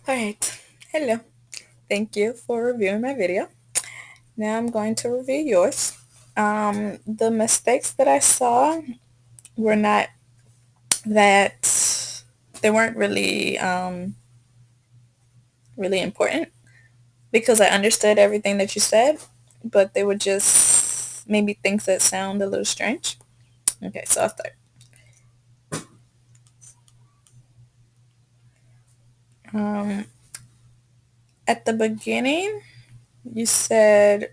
Alright, hello. Thank you for reviewing my video. Now I'm going to review yours. The mistakes that I saw were not that they weren't really important because I understood everything that you said, but they were just maybe things that sound a little strange. Okay, so I'll start. Um, at the beginning, you said,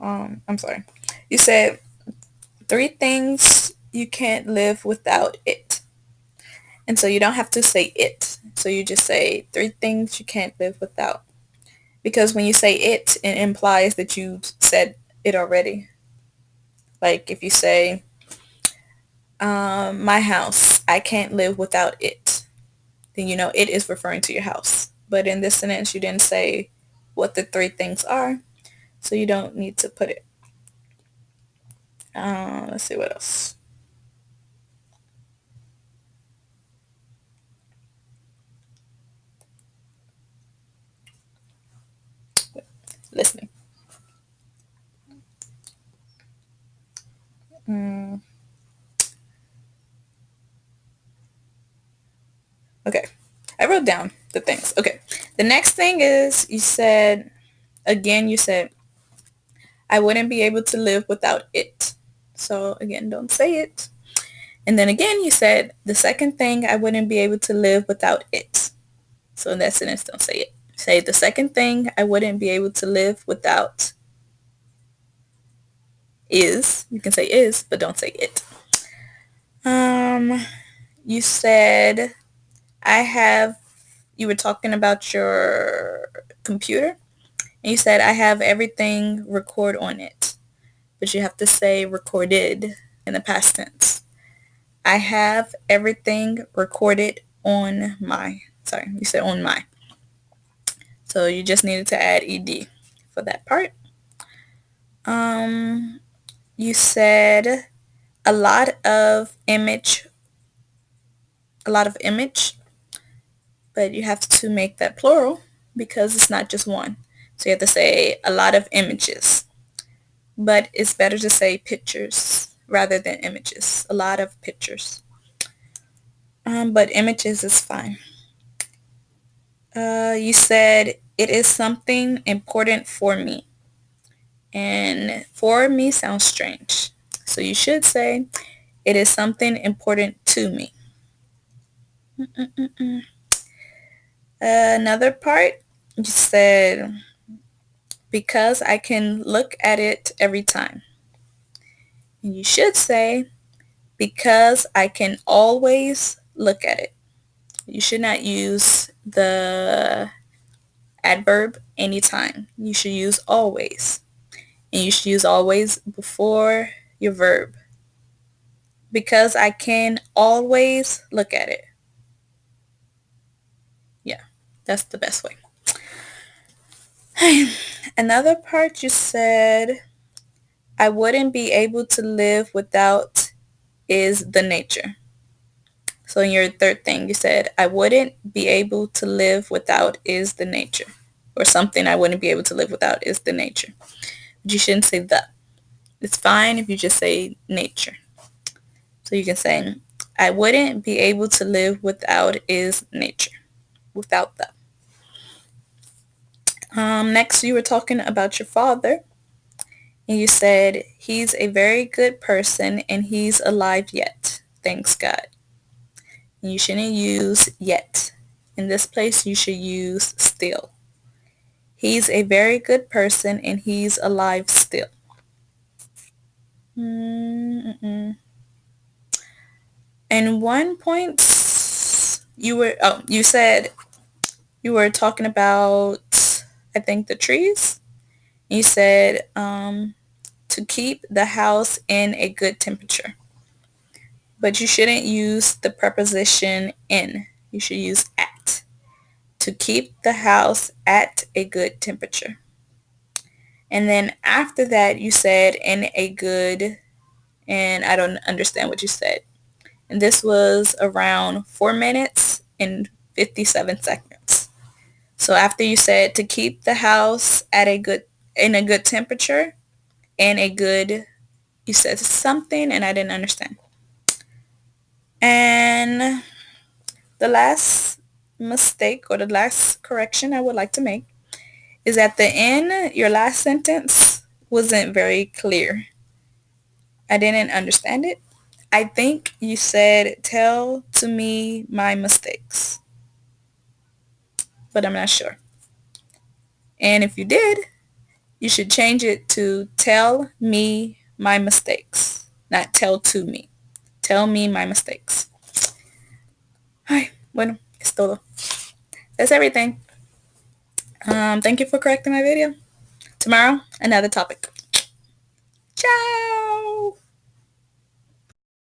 I'm sorry, you said three things you can't live without it. And so you don't have to say it. So you just say three things you can't live without. Because when you say it implies that you said it already. Like if you say, my house, I can't live without it, then you know it is referring to your house. But in this sentence, you didn't say what the three things are, so you don't need to put it. Let's see what else. Listening. Mm, okay. I wrote down the things. Okay. The next thing is you said, again, you said, I wouldn't be able to live without it. So again, don't say it. And then again, you said the second thing, I wouldn't be able to live without it. So in that sentence, don't say it. Say the second thing, I wouldn't be able to live without is. You can say is, but don't say it. Um, you said I have. You were talking about your computer, and you said I have everything record on it, but you have to say recorded in the past tense. I have everything recorded on my, sorry, you said on my. So you just needed to add ed for that part. Um, you said a lot of image, a lot of image, but you have to make that plural because it's not just one. So you have to say a lot of images, but it's better to say pictures rather than images. A lot of pictures. But images is fine. You said it is something important for me. And for me sounds strange. So you should say it is something important to me. Mm-mm-mm-mm. Another part, you said because I can look at it every time. And you should say because I can always look at it. You should not use the adverb anytime. You should use always. And you should use always before your verb. Because I can always look at it. Yeah, that's the best way. Another part you said I wouldn't be able to live without is the nature. So in your third thing you said I wouldn't be able to live without is the nature. Or something I wouldn't be able to live without is the nature. But you shouldn't say the. It's fine if you just say nature. So you can say I wouldn't be able to live without is nature. Without the. Next, you were talking about your father, and you said, he's a very good person and he's alive yet. Thanks God. And you shouldn't use yet. In this place, you should use still. He's a very good person and he's alive still. Mm-mm. And one point, you said you were talking about, I think, the trees. You said, to keep the house in a good temperature. But you shouldn't use the preposition in. You should use at. To keep the house at a good temperature. And then after that, you said in a good, and I don't understand what you said. And this was around 4 minutes and 57 seconds. So after you said to keep the house at a good temperature and a good, you said something and I didn't understand. And the last mistake or the last correction I would like to make is at the end, your last sentence wasn't very clear. I didn't understand it. I think you said tell to me my mistakes, but I'm not sure. And if you did, you should change it to tell me my mistakes, not tell to me. Tell me my mistakes. Ay, bueno, es todo. That's everything. Thank you for correcting my video. Tomorrow, another topic. Ciao!